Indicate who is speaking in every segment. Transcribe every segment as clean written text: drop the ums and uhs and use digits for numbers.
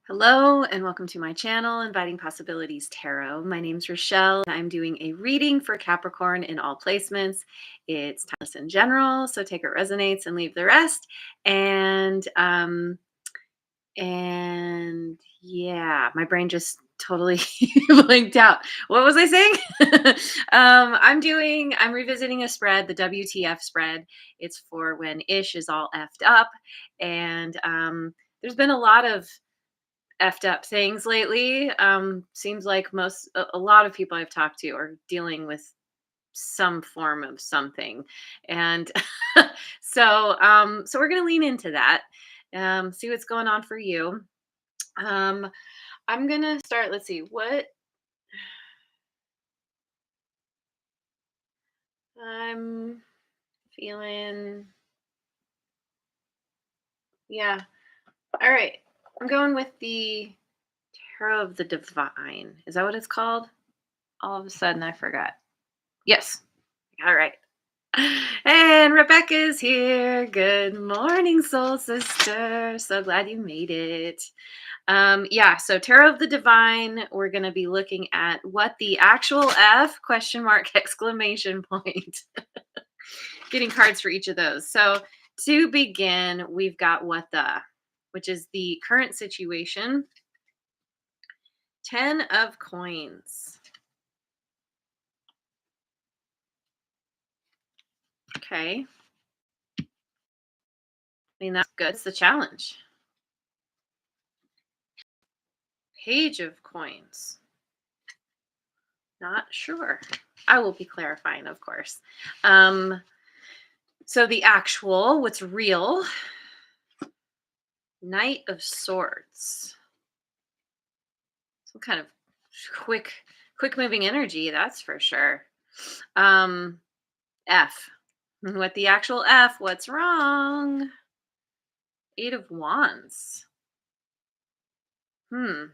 Speaker 1: Hello and welcome to my channel, Inviting Possibilities Tarot. My name's Rochelle. I'm doing a reading for Capricorn in all placements. It's timeless in general, so take what resonates and leave the rest. And yeah, my brain just totally blinked out. What was I saying? I'm revisiting a spread, the WTF spread. It's for when ish is all effed up. And there's been a lot of effed up things lately. Seems like a lot of people I've talked to are dealing with some form of something, and so we're gonna lean into that. See what's going on for you. Um, I'm gonna start. Let's see what I'm feeling. Yeah. All right. I'm going with the Tarot of the Divine. Is that what it's called? All of a sudden, I forgot. Yes. All right. And Rebecca's here. Good morning, soul sister. So glad you made it. Yeah, so Tarot of the Divine, we're going to be looking at what the actual F question mark exclamation point. Getting cards for each of those. So to begin, we've got what the, which is the current situation. 10 of coins. Okay. I mean, that's good. It's the challenge. Page of coins. Not sure. I will be clarifying, of course. So the actual, what's real, Knight of Swords. Some kind of quick moving energy, that's for sure. F. What the actual F, what's wrong? 8 of Wands. Hmm.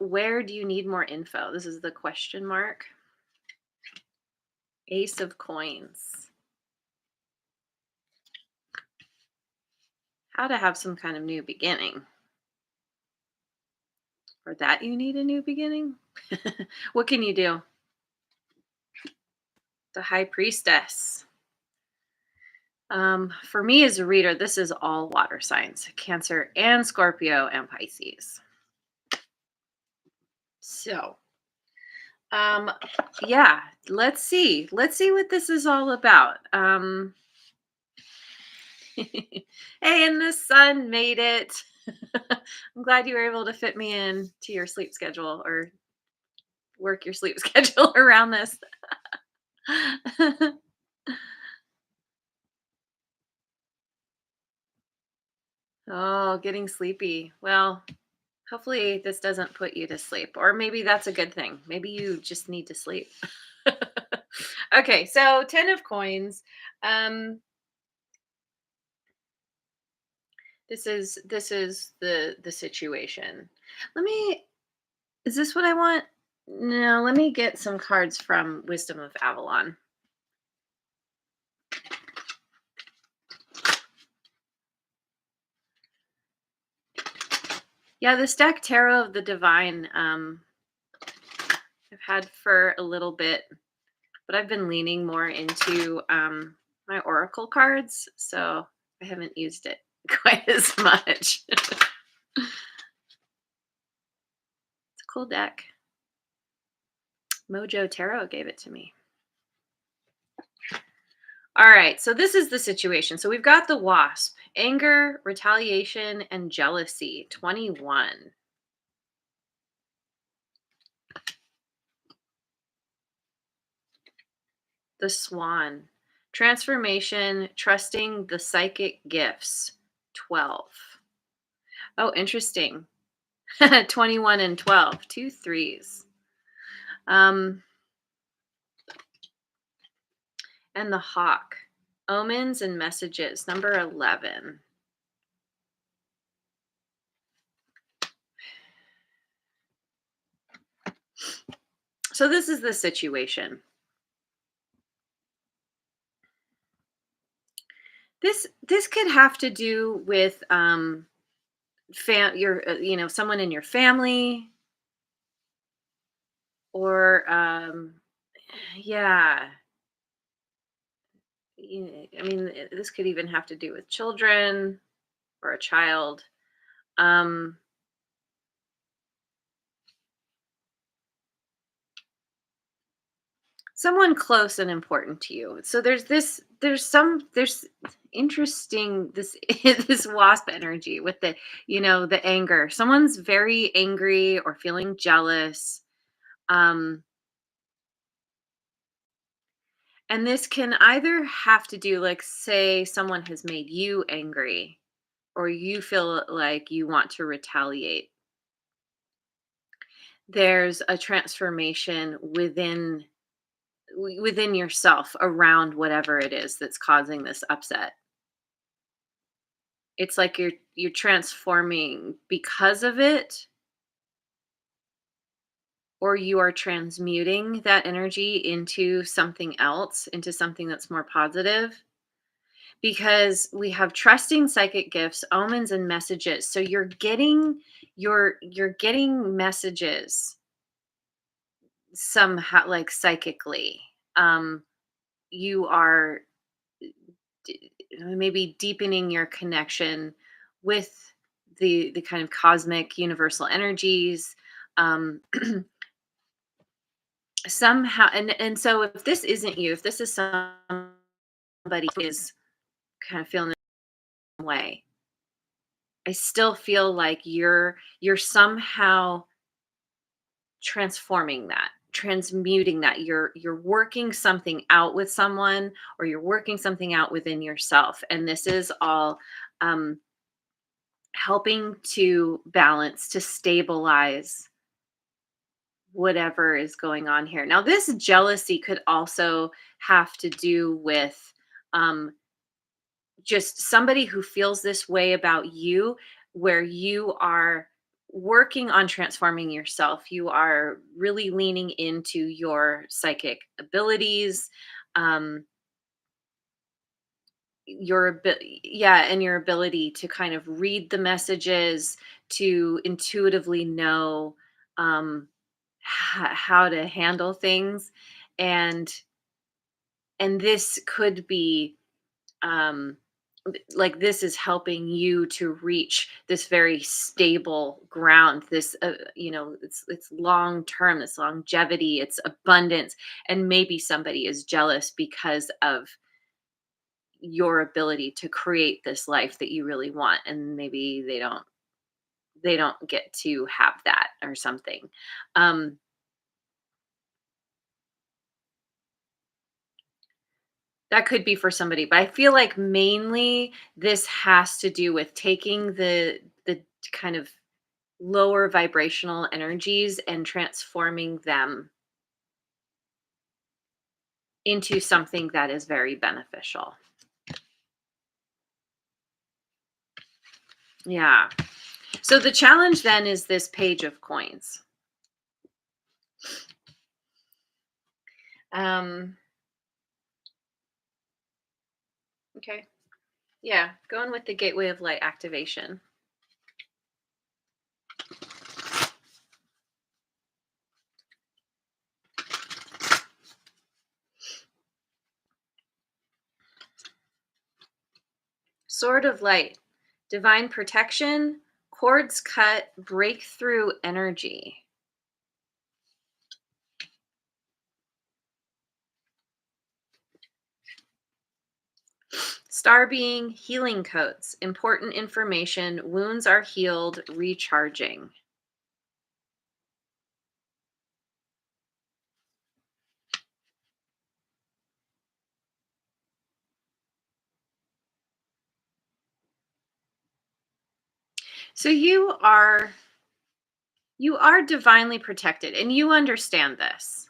Speaker 1: Where do you need more info? This is the question mark. Ace of Coins. How to have some kind of new beginning. Or that you need a new beginning? What can you do? The High Priestess. For me as a reader, this is all water signs, Cancer and Scorpio and Pisces. So, yeah, let's see what this is all about. Hey, and the sun made it. I'm glad you were able to fit me in to your sleep schedule or work your sleep schedule around this. Oh, getting sleepy. Well, hopefully this doesn't put you to sleep, or maybe that's a good thing. Maybe you just need to sleep. Okay, so 10 of coins. Um, this is the situation. Let me, is this what I want? No, let me get some cards from Wisdom of Avalon. Yeah, this deck Tarot of the Divine, I've had for a little bit, but I've been leaning more into my Oracle cards, so I haven't used it quite as much. It's a cool deck. Mojo Tarot gave it to me. All right, so this is the situation. So we've got the Wasp, anger, retaliation, and jealousy, 21. The Swan, transformation, trusting the psychic gifts, 12. Oh, interesting. 21 and 12, two threes. And the Hawk, omens and messages, number 11. So this is the situation. This could have to do with your someone in your family, or yeah, I mean, this could even have to do with children or a child. Um, Someone close and important to you. So there's interesting this this wasp energy with the anger. Someone's very angry or feeling jealous. Um, and this can either have to do, like, say someone has made you angry, or you feel like you want to retaliate. There's a transformation within yourself around whatever it is that's causing this upset. It's like you're transforming because of it, or you are transmuting that energy into something else, into something that's more positive. Because we have trusting psychic gifts, omens, and messages. So you're getting messages somehow, like, psychically. Um, you are maybe deepening your connection with the kind of cosmic universal energies, um somehow. And so if this isn't you, if this is somebody who is kind of feeling the way, I still feel like you're somehow transforming that, transmuting that. You're working something out with someone, or you're working something out within yourself, and this is all um helping to balance, to stabilize whatever is going on here. Now, this jealousy could also have to do with um, just somebody who feels this way about you, where you are working on transforming yourself. You are really leaning into your psychic abilities. Um, yeah, and your ability to kind of read the messages, to intuitively know um how to handle things. And and this could be um like, this is helping you to reach this very stable ground, this it's long term, this longevity, it's abundance. And maybe somebody is jealous because of your ability to create this life that you really want, and maybe they don't get to have that or something. um that could be for somebody, but I feel like mainly this has to do with taking the kind of lower vibrational energies and transforming them into something that is very beneficial. Yeah. So the challenge then is this page of coins. um okay. Yeah, going with the gateway of light activation. Sword of light, divine protection, cords cut, breakthrough energy. Star being, healing codes, important information, wounds are healed, recharging. So you are divinely protected, and you understand this.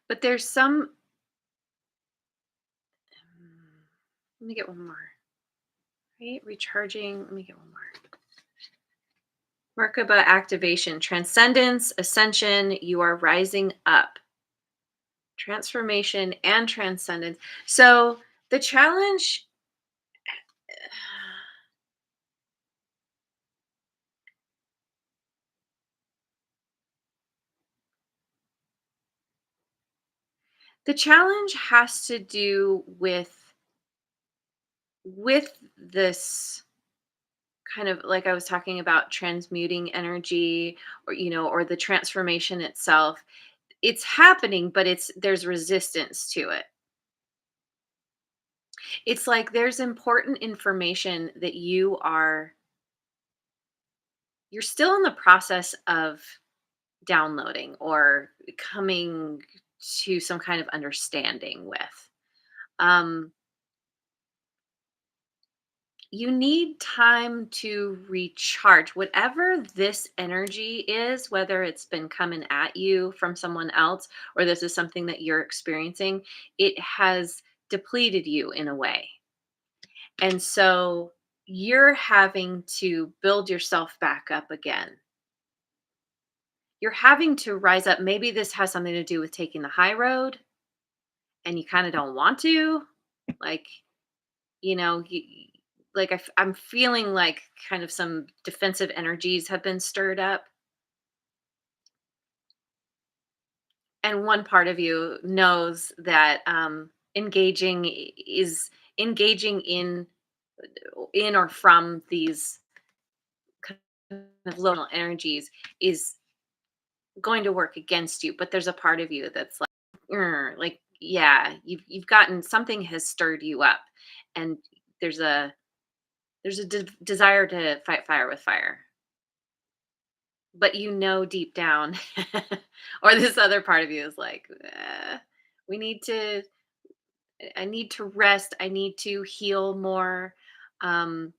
Speaker 1: But there's some let me get one more. Right? Recharging. Let me get one more. Merkaba activation, transcendence, ascension, you are rising up. Transformation and transcendence. So the challenge the challenge has to do with this kind of, like I was talking about, transmuting energy, or or the transformation itself. It's happening, but there's resistance to it. It's like there's important information that you're still in the process of downloading or coming to some kind of understanding with. Um, you need time to recharge whatever this energy is, whether it's been coming at you from someone else or this is something that you're experiencing. It has depleted you in a way. And so you're having to build yourself back up again. You're having to rise up. Maybe this has something to do with taking the high road and you kind of don't want to. Like, you, like I'm feeling like kind of some defensive energies have been stirred up. And one part of you knows that is engaging in or from these kind of low energies is going to work against you, but there's a part of you that's like, like, yeah, you've gotten something has stirred you up, and there's a desire to fight fire with fire, but deep down, or this other part of you is like, we need to. I need to rest. I need to heal more. Um,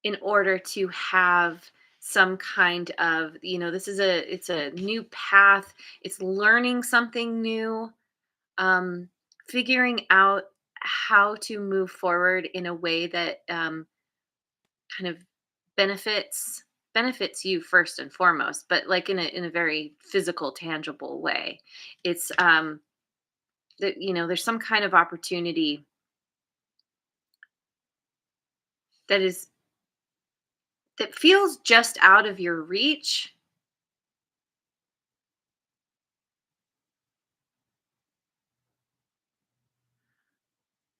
Speaker 1: in order to have some kind of, this is it's a new path. It's learning something new, um figuring out how to move forward in a way that kind of benefits you first and foremost, but like in a very physical, tangible way. It's that there's some kind of opportunity that is that feels just out of your reach.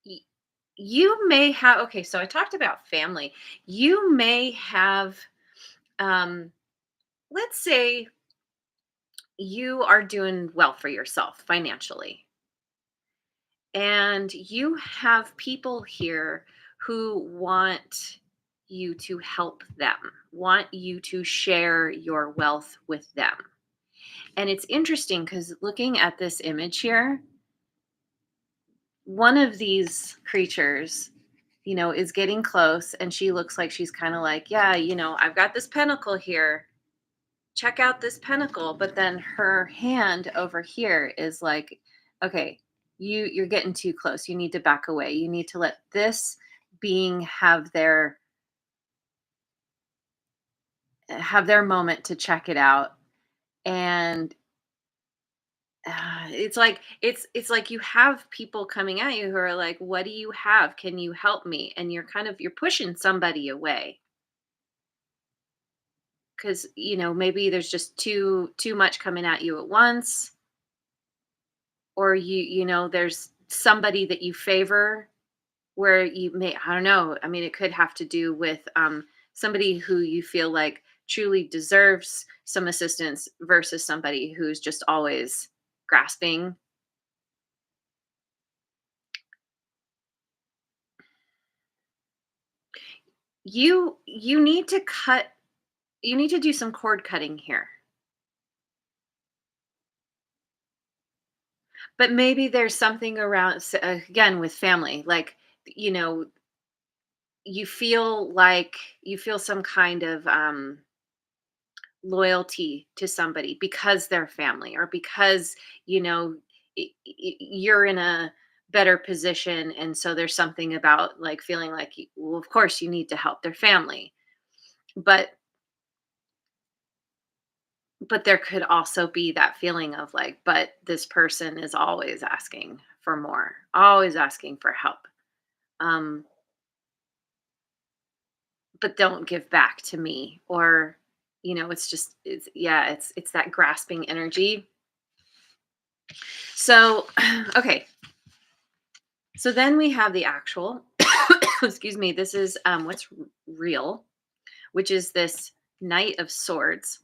Speaker 1: Y- you may have, okay, so I talked about family. You may have, um let's say you are doing well for yourself financially, and you have people here who want you to help them, want you to share your wealth with them. And it's interesting because looking at this image here, one of these creatures, is getting close, and she looks like she's kind of like, yeah, I've got this pentacle here. Check out this pentacle. But then her hand over here is like, okay, you're getting too close. You need to back away. You need to let this being have their moment to check it out. And it's like you have people coming at you who are like, what do you have? Can you help me? And you're pushing somebody away because maybe there's just too much coming at you at once, or there's somebody that you favor where you may, I don't know, I mean, it could have to do with somebody who you feel like truly deserves some assistance versus somebody who's just always grasping. You need to do some cord cutting here. But maybe there's something around, again, with family, like, you know you feel some kind of loyalty to somebody because they're family, or because you know you're in a better position, and so there's something about like feeling like well, of course you need to help their family, but there could also be that feeling of like, but this person is always asking for more, always asking for help, um but don't give back to me, or it's just it's that grasping energy. So okay, so then we have the actual excuse me, this is what's real, which is this Knight of Swords.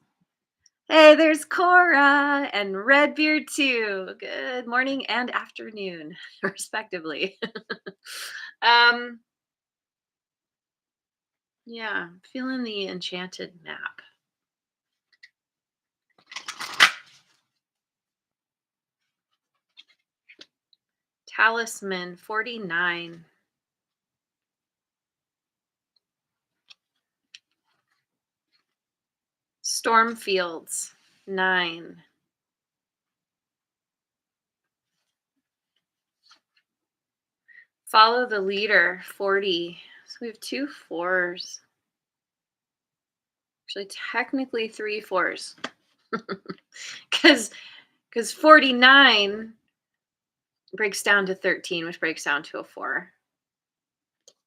Speaker 1: Hey, there's Cora and Redbeard too. Good morning and afternoon, respectively. um, yeah, feeling the enchanted map. Talisman 49. Stormfields 9. Follow the leader 40. So we have two fours. Actually, technically three fours. Because 49 breaks down to 13, which breaks down to a 4.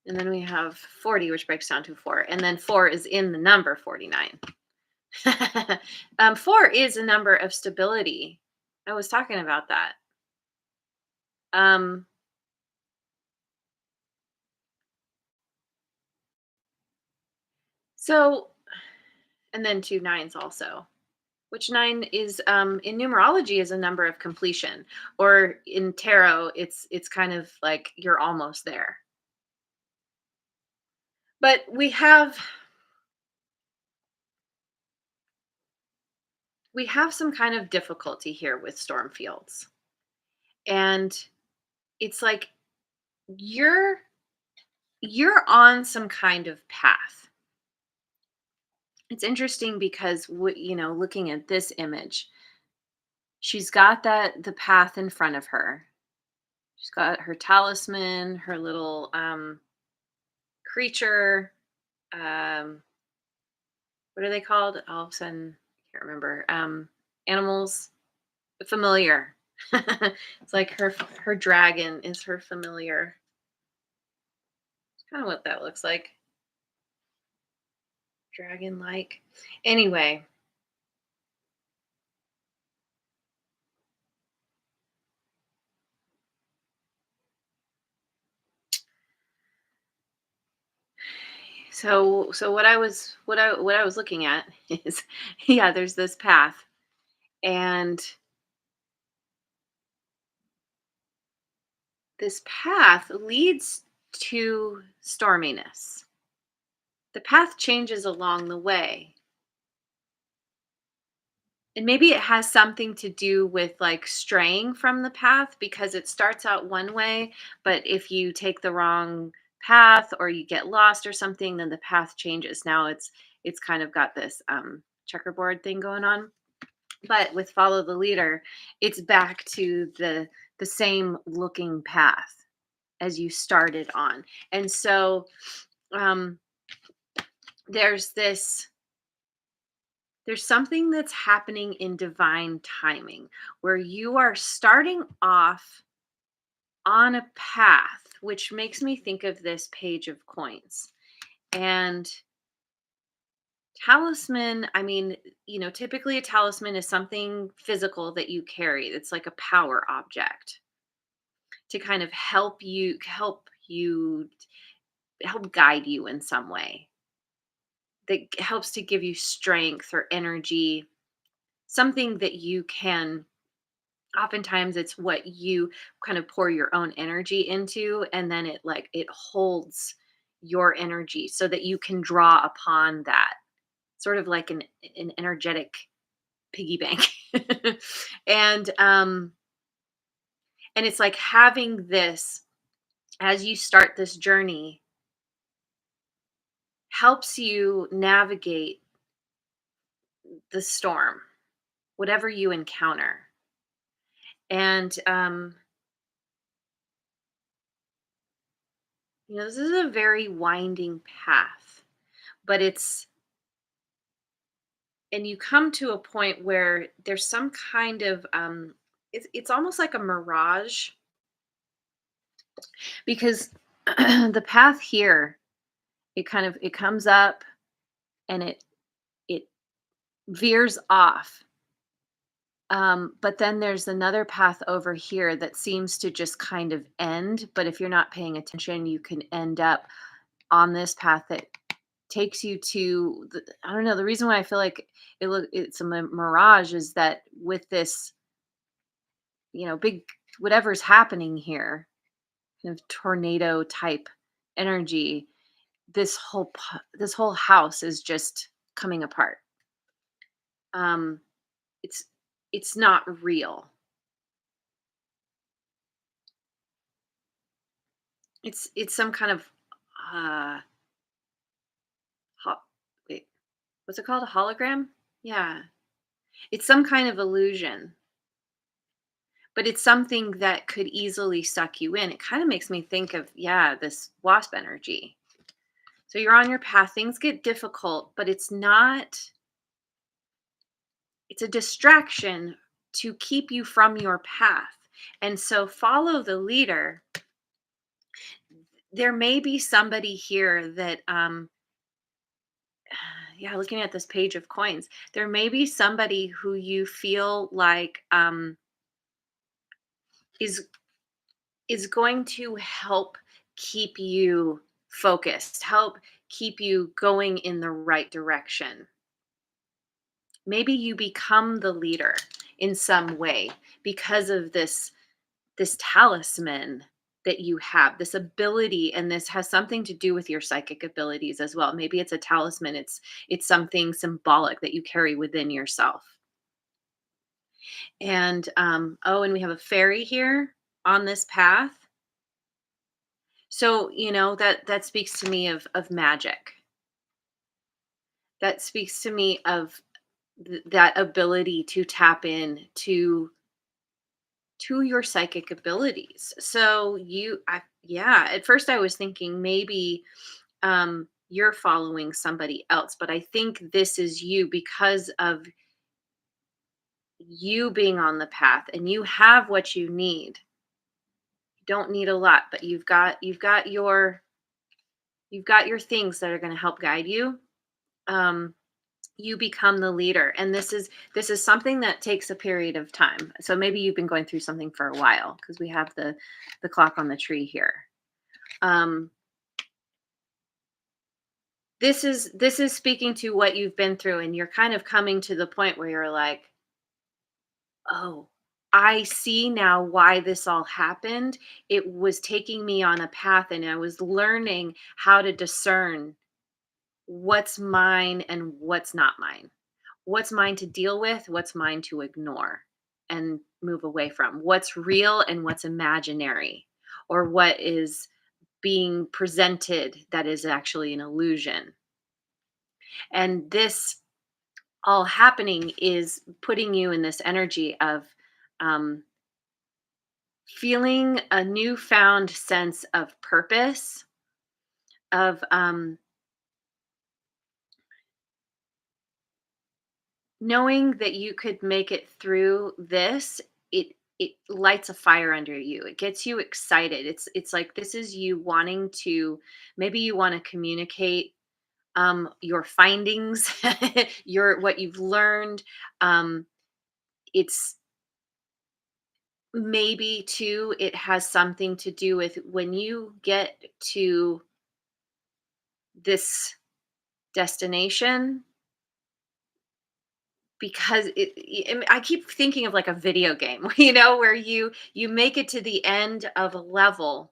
Speaker 1: And then we have 40, which breaks down to 4. And then 4 is in the number 49. 4 is a number of stability. I was talking about that. Um, so, and then two nines also, which 9 is in numerology is a number of completion, or in tarot, it's kind of like you're almost there. But we have some kind of difficulty here with Stormfields. And it's like you're you're on some kind of path. It's interesting because looking at this image, she's got the path in front of her. She's got her talisman, her little creature. Um, what are they called? All of a sudden, I can't remember. Animals, familiar. It's like her dragon is her familiar. It's kind of what that looks like, dragon like. Anyway, so what I was looking at is yeah, there's this path, and this path leads to storminess. The path changes along the way. And maybe it has something to do with like straying from the path, because it starts out one way, but if you take the wrong path or you get lost or something, then the path changes. Now it's kind of got this checkerboard thing going on. But with follow the leader, it's back to the same looking path as you started on. And so um there's this there's something that's happening in divine timing where you are starting off on a path, which makes me think of this page of coins. And talisman, I mean, typically a talisman is something physical that you carry. It's like a power object to kind of help guide you in some way, that helps to give you strength or energy, something that you can, oftentimes it's what you kind of pour your own energy into, and then it holds your energy so that you can draw upon that, sort of like an energetic piggy bank. and um and it's like having this, as you start this journey, helps you navigate the storm, whatever you encounter. And this is a very winding path, but and you come to a point where there's some kind of it's almost like a mirage because the path here, it comes up and it veers off. But then there's another path over here that seems to just kind of end. But if you're not paying attention, you can end up on this path that takes you to I don't know. The reason why I feel like it's a mirage is that with this, big whatever's happening here, kind of tornado type energy, this whole house is just coming apart. Um, it's it's not real. It's some kind of uh ho- wait, what's it called? A hologram? Yeah. It's some kind of illusion, but it's something that could easily suck you in. It kind of makes me think of, yeah, this wasp energy. So you're on your path, things get difficult, but it's a distraction to keep you from your path. And so follow the leader. There may be somebody here that yeah, looking at this page of coins, there may be somebody who you feel like is going to help keep you focused, help keep you going in the right direction. Maybe you become the leader in some way because of this talisman that you have, this ability, and this has something to do with your psychic abilities as well. Maybe it's a talisman, it's something symbolic that you carry within yourself. And oh, and we have a fairy here on this path. So, that speaks to me of magic. That speaks to me of that ability to tap in to your psychic abilities. So yeah, at first I was thinking maybe you're following somebody else, but I think this is you because of you being on the path and you have what you need. You don't need a lot, but you've got your things that are going to help guide you. Um you become the leader, and this is something that takes a period of time. So maybe you've been going through something for a while because we have the clock on the tree here. um this is speaking to what you've been through, and you're kind of coming to the point where you're like, oh, I see now why this all happened. It was taking me on a path, and I was learning how to discern what's mine and what's not mine. What's mine to deal with, what's mine to ignore and move away from. What's real and what's imaginary, or what is being presented that is actually an illusion. And this all happening is putting you in this energy of um, feeling a newfound sense of purpose, of knowing that you could make it through this. It lights a fire under you. It gets you excited. It's like this is you wanting to, maybe you want to communicate your findings, your what you've learned. It's maybe too, it has something to do with when you get to this destination, because I keep thinking of like a video game, where you make it to the end of a level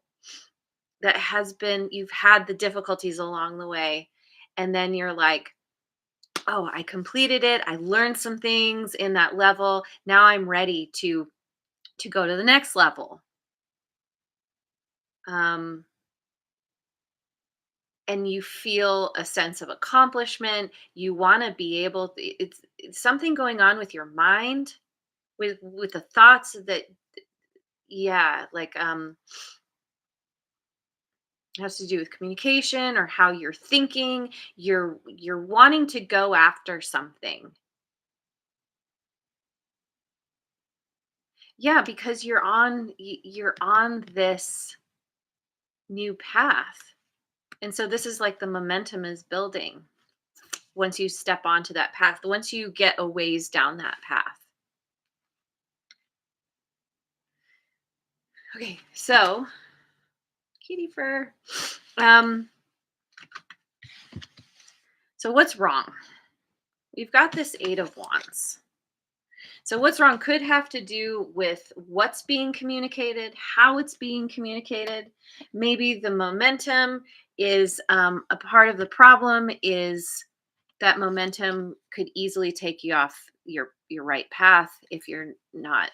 Speaker 1: that has been, you've had the difficulties along the way, and then you're like, oh, I completed it, I learned some things in that level, now I'm ready to go to the next level. um and you feel a sense of accomplishment. You want to be able it's something going on with your mind, with the thoughts that, yeah, like It has to do with communication or how you're thinking. You're wanting to go after something. Yeah, because you're on this new path. And so this is like the momentum is building once you step onto that path, once you get a ways down that path. Okay, so kitty fur. Um, so what's wrong? We've got this 8 of Wands. So what's wrong could have to do with what's being communicated, how it's being communicated. Maybe the momentum is a part of the problem is that momentum could easily take you off your right path if you're not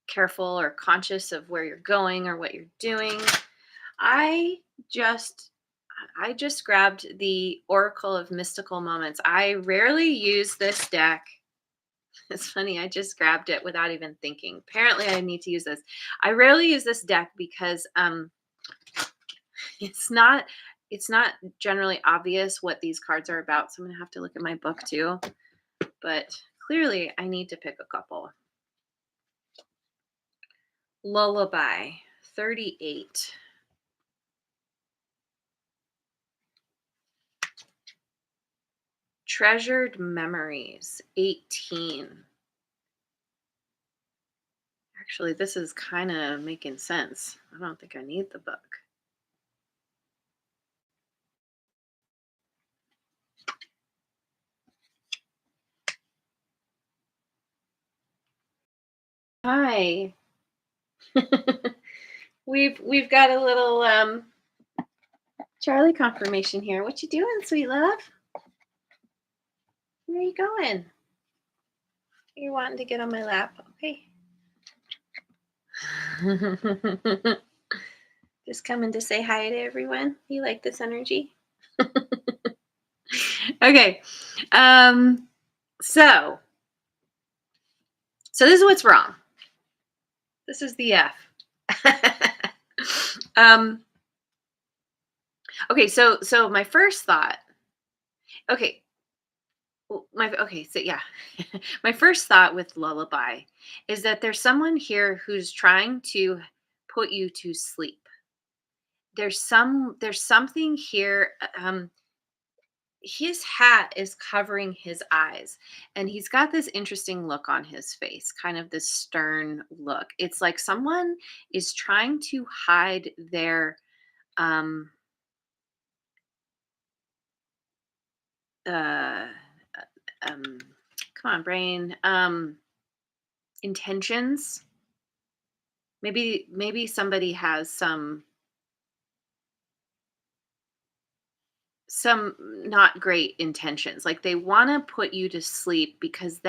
Speaker 1: careful or conscious of where you're going or what you're doing. I just I just grabbed the Oracle of Mystical Moments. I rarely use this deck. It's funny, I just grabbed it without even thinking. Apparently I need to use this. I rarely use this deck because it's not it's not generally obvious what these cards are about. So I'm going to have to look at my book too. But clearly I need to pick a couple. Lullaby 38. Treasured Memories 18. Actually, this is kind of making sense. I don't think I need the book. Hi. We've got a little Charlie confirmation here. What you doing, sweet love? Where are you going? You're wanting to get on my lap. Okay. Just coming to say hi to everyone. You like this energy? Okay. So this is what's wrong. This is the F. Okay, so my first thought. Okay. So yeah. My first thought with lullaby is that there's someone here who's trying to put you to sleep. There's something here. His hat is covering his eyes, and he's got this interesting look on his face, kind of this stern look. It's like someone is trying to hide their um uh um come on brain, intentions. Maybe somebody has some not great intentions, like they want to put you to sleep because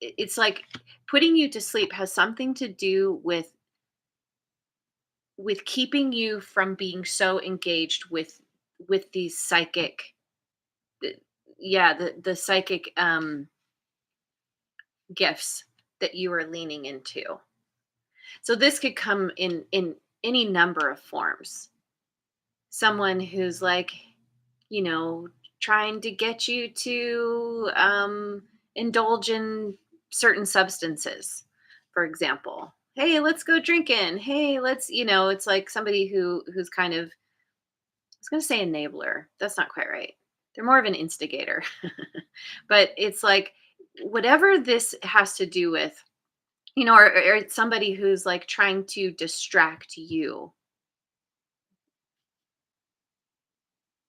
Speaker 1: it's like putting you to sleep has something to do with keeping you from being so engaged with these psychic the- yeah, the psychic gifts that you are leaning into. So this could come in any number of forms. Someone who's like, you know, trying to get you to indulge in certain substances, for example. Hey, let's go drinking. Hey, let's, it's like somebody who's kind of, I was going to say enabler. That's not quite right. They're more of an instigator. But it's like whatever this has to do with, or it's somebody who's like trying to distract you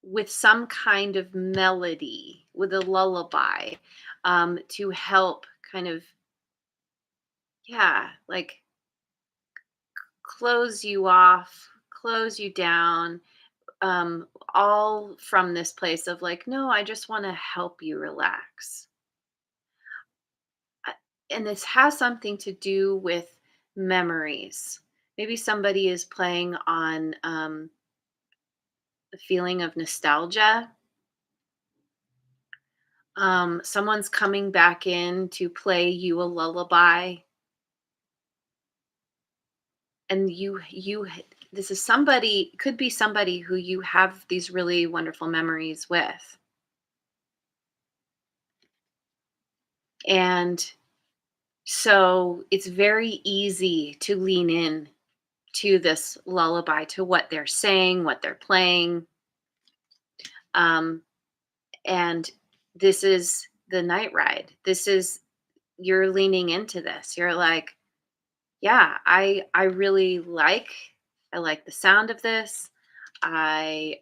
Speaker 1: with some kind of melody, with a lullaby, to help kind of, yeah, like close you off, close you down, all from this place of like, no, I just want to help you relax. I- And this has something to do with memories. Maybe somebody is playing on the feeling of nostalgia. Someone's coming back in to play you a lullaby, and this is somebody, could be somebody who you have these really wonderful memories with. And so it's very easy to lean in to this lullaby, to what they're saying, what they're playing. Um, and this is the night ride. This is, you're leaning into this. You're like, yeah, I really like, I like the sound of this. I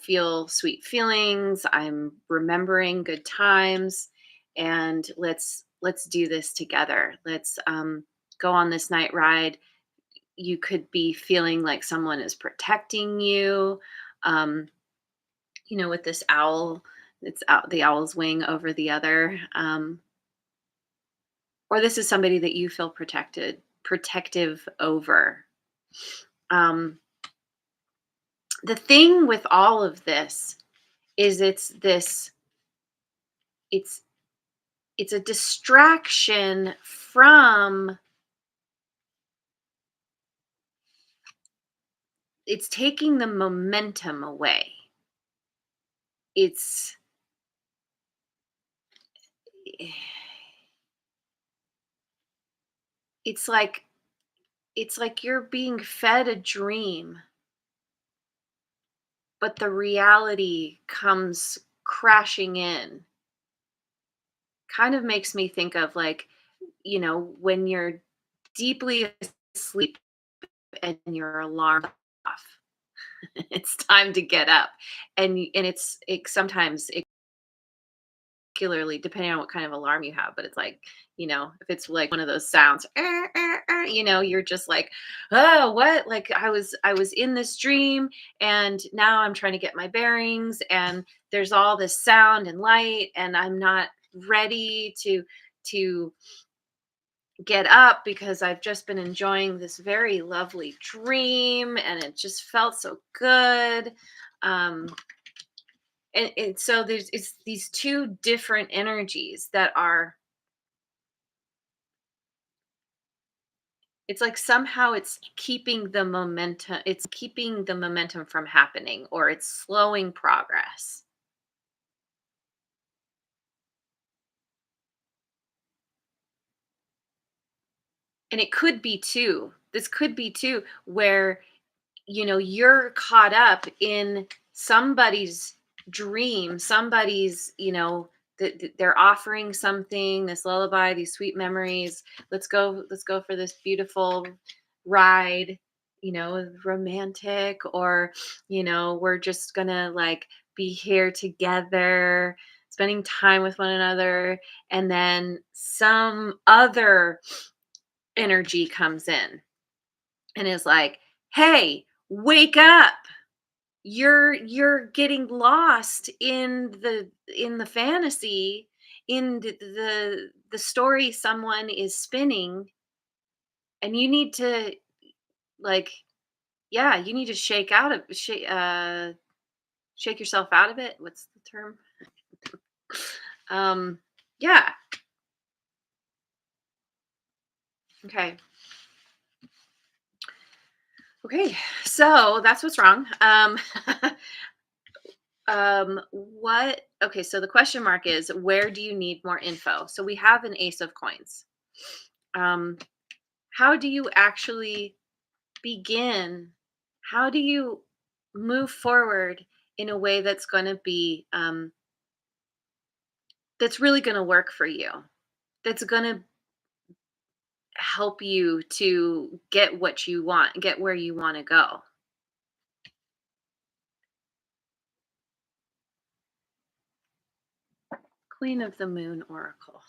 Speaker 1: feel sweet feelings. I'm remembering good times, and let's do this together. Let's go on this night ride. You could be feeling like someone is protecting you. Um, with this owl, it's out the owl's wing over the other. Or this is somebody that you feel protective over. Um, the thing with all of this is it's it's a distraction from, it's taking the momentum away. It's it's like it's like you're being fed a dream, but the reality comes crashing in. Kind of makes me think of, like, when you're deeply asleep and your alarm off. It's time to get up. And it sometimes, particularly depending on what kind of alarm you have, but it's like, if it's like one of those sounds, you're just like, oh, what? Like, I was in this dream, and now I'm trying to get my bearings, and there's all this sound and light, and I'm not ready to get up because I've just been enjoying this very lovely dream, and it just felt so good. Um, and so it's these two different energies that are, it's like somehow it's keeping the momentum from happening, or it's slowing progress. And it could be too, this could be too, where you're caught up in somebody's dream, somebody's, they're offering something, this lullaby, these sweet memories. Let's go for this beautiful ride, romantic, or we're just gonna, like, be here together, spending time with one another. And then some other energy comes in and is like, hey, wake up, you're getting lost in the fantasy, in the story someone is spinning, and you need to, like, yeah, you need to shake yourself out of it. What's the term? um yeah. Okay. Okay, so that's what's wrong. What Okay, so the question mark is, where do you need more info? So we have an ace of coins. Um, how do you actually begin? How do you move forward in a way that's going to be, that's really going to work for you? That's going to help you to get what you want, get where you want to go. Queen of the Moon Oracle.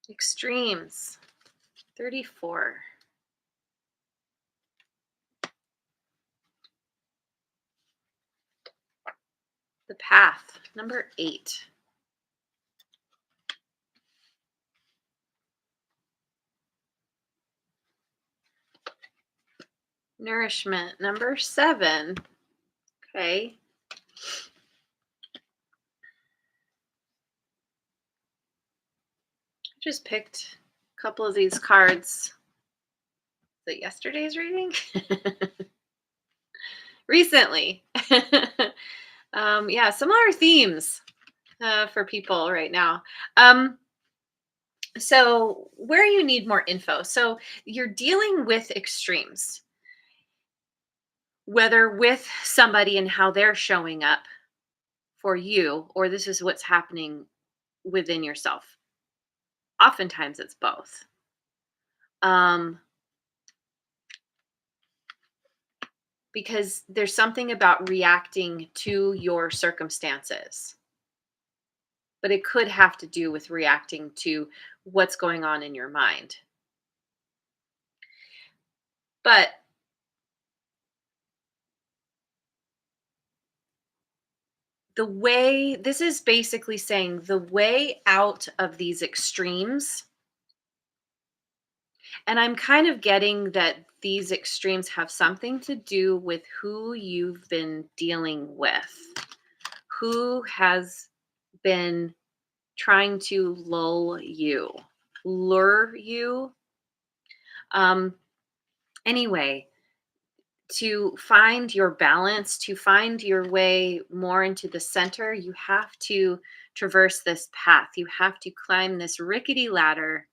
Speaker 1: Extremes. 34. The Path. Number 8. Nourishment. Number 7. Okay. Just picked a couple of these cards. Is it yesterday's reading? Recently. Yeah, similar themes for people right now. Um, so, where you need more info. So, you're dealing with extremes, whether with somebody and how they're showing up for you, or this is what's happening within yourself. Oftentimes, it's both. Um, because there's something about reacting to your circumstances, but it could have to do with reacting to what's going on in your mind. But the way this is basically saying the way out of these extremes, and I'm kind of getting that these extremes have something to do with who you've been dealing with, who has been trying to lull you, lure you. Um, anyway, to find your balance, to find your way more into the center, you have to traverse this path. You have to climb this rickety ladder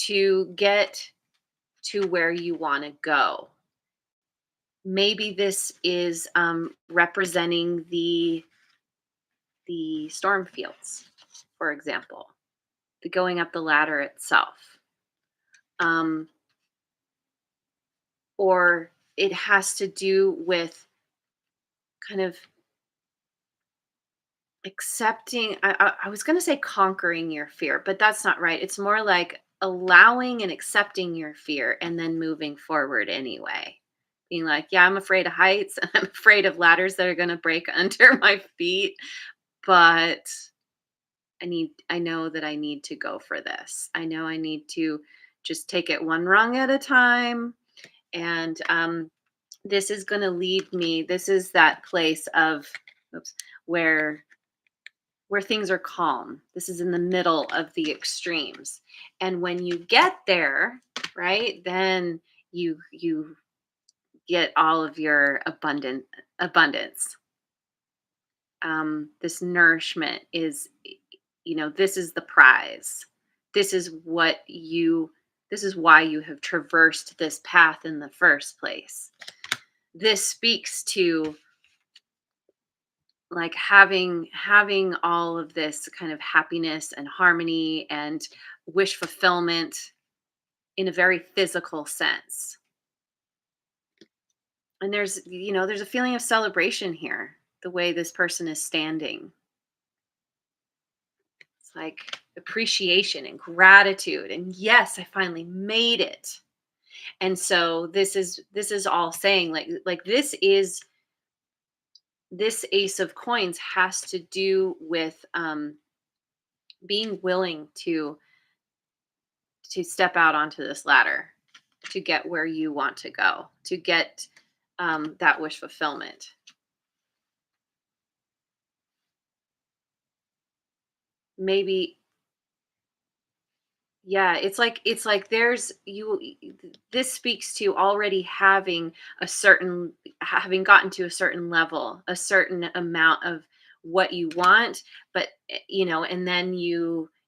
Speaker 1: to get to where you want to go. Maybe this is representing the storm fields, for example, the going up the ladder itself. Um, or it has to do with kind of accepting. I was going to say conquering your fear, but that's not right. It's more like allowing and accepting your fear and then moving forward anyway. Being like, yeah, I'm afraid of heights and I'm afraid of ladders that are going to break under my feet, but I know that I need to go for this. I know I need to just take it one rung at a time. And this is going to lead me, this is that place of, oops, where things are calm. This is in the middle of the extremes. And when you get there, right, then you get all of your abundance. This nourishment is, this is the prize. This is what you, this is why you have traversed this path in the first place. This speaks to like having all of this kind of happiness and harmony and wish fulfillment in a very physical sense. And there's a feeling of celebration here, the way this person is standing. It's like appreciation and gratitude, and yes, I finally made it. And so this is all saying like this ace of coins has to do with being willing to step out onto this ladder, to get where you want to go, to get that wish fulfillment. Maybe, yeah, it's like there's you. This speaks to already having gotten to a certain level, a certain amount of what you want, but and then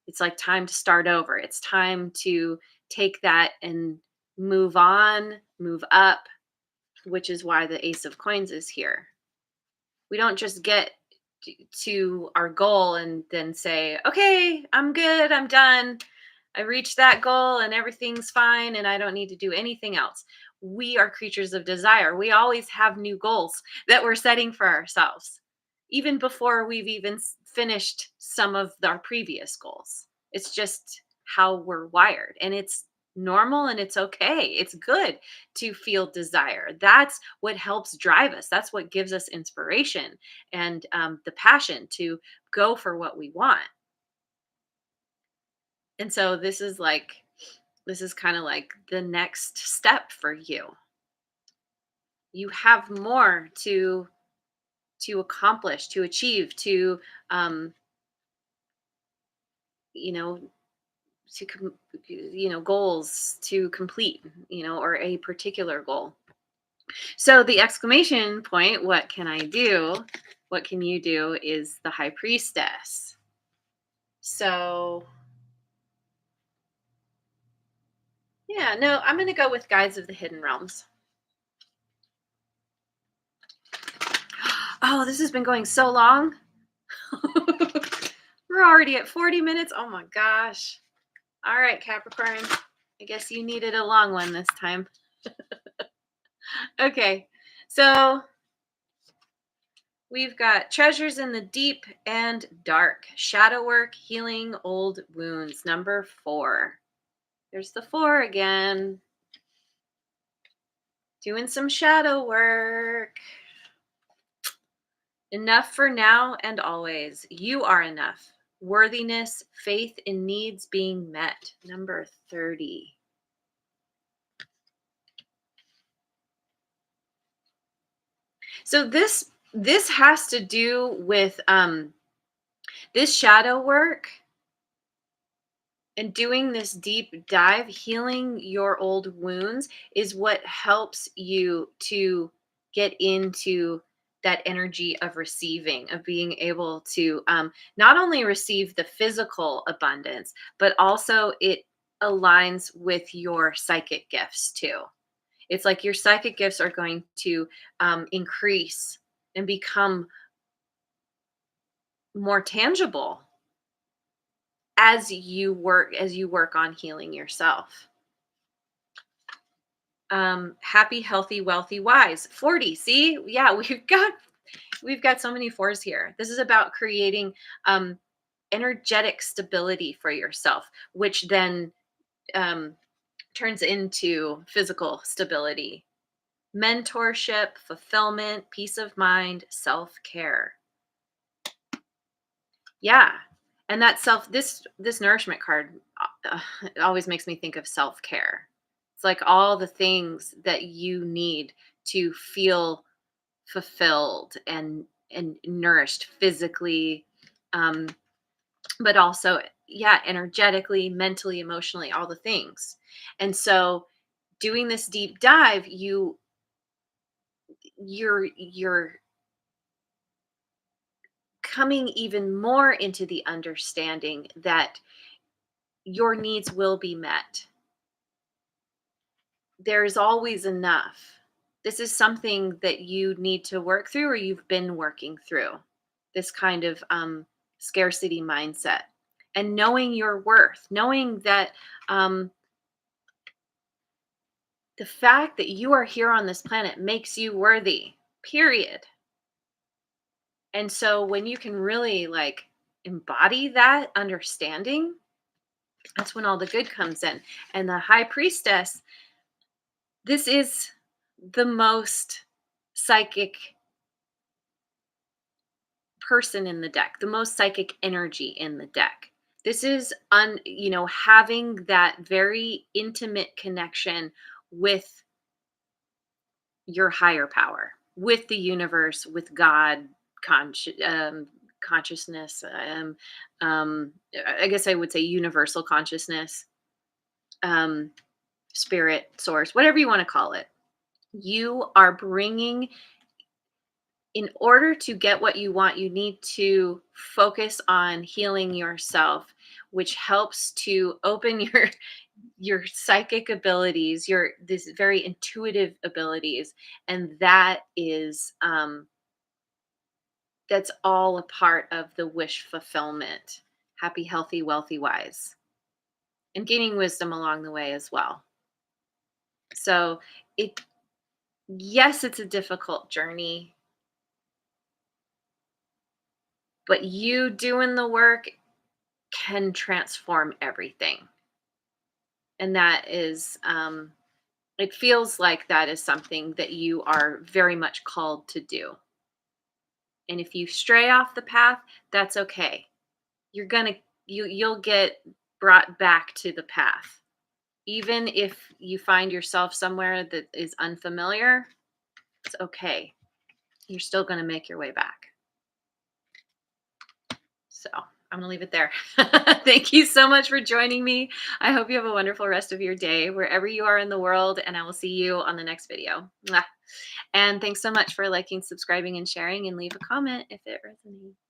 Speaker 1: it's like time to start over. It's time to take that and move on, move up, which is why the Ace of Coins is here. We don't just get to our goal and then say, okay, I'm good, I'm done. I reached that goal and everything's fine and I don't need to do anything else. We are creatures of desire. We always have new goals that we're setting for ourselves, even before we've even finished some of our previous goals. It's just how we're wired, and it's normal and it's okay. It's good to feel desire. That's what helps drive us. That's what gives us inspiration and the passion to go for what we want. And so this is kind of like the next step for you. You have more to accomplish, to achieve, to um, you know, goals to complete, or a particular goal. So the exclamation point, what can I do? What can you do is the high priestess. So yeah, no, I'm going to go with guides of the hidden realms. Oh, this has been going so long. We're already at 40 minutes. Oh my gosh. All right, Capricorn. I guess you needed a long one this time. Okay. So we've got treasures in the deep and dark, shadow work, healing old wounds. Number 4. There's the 4 again. Doing some shadow work. Enough for now and always. You are enough. Worthiness, faith in needs being met. Number 30. So this has to do with this shadow work and doing this deep dive, healing your old wounds is what helps you to get into that energy of receiving, of being able to not only receive the physical abundance, but also it aligns with your psychic gifts too. It's like your psychic gifts are going to increase and become more tangible as you work on healing yourself. Happy, healthy, wealthy, wise. 40. See, yeah, we've got so many 4s here. This is about creating energetic stability for yourself, which then um, turns into physical stability, mentorship, fulfillment, peace of mind, self-care. Yeah. And that this nourishment card it always makes me think of self-care. It's like all the things that you need to feel fulfilled and nourished physically, um but also, yeah, energetically, mentally, emotionally, all the things. And so doing this deep dive, you're coming even more into the understanding that your needs will be met. There's always enough. This is something that you need to work through or you've been working through. This kind of scarcity mindset and knowing your worth, knowing that the fact that you are here on this planet makes you worthy, period. And so when you can really like embody that understanding, that's when all the good comes in. And the high priestess, this is the most psychic person in the deck, the most psychic energy in the deck. This is having that very intimate connection with your higher power, with the universe, with God, consciousness. I guess I would say universal consciousness, um, spirit, source, whatever you want to call it. You are bringing, in order to get what you want, you need to focus on healing yourself, which helps to open your psychic abilities, your this very intuitive abilities, and that's all a part of the wish fulfillment. Happy, healthy, wealthy, wise, and gaining wisdom along the way as well. So it yes, it's a difficult journey, but you doing the work can transform everything. And that is it feels like that is something that you are very much called to do. And if you stray off the path, that's okay. You're going to you'll get brought back to the path. Even if you find yourself somewhere that is unfamiliar, it's okay. You're still going to make your way back. So, I'm gonna leave it there. Thank you so much for joining me. I hope you have a wonderful rest of your day wherever you are in the world, and I will see you on the next video. Mwah. And thanks so much for liking, subscribing, and sharing, and leave a comment if it resonates.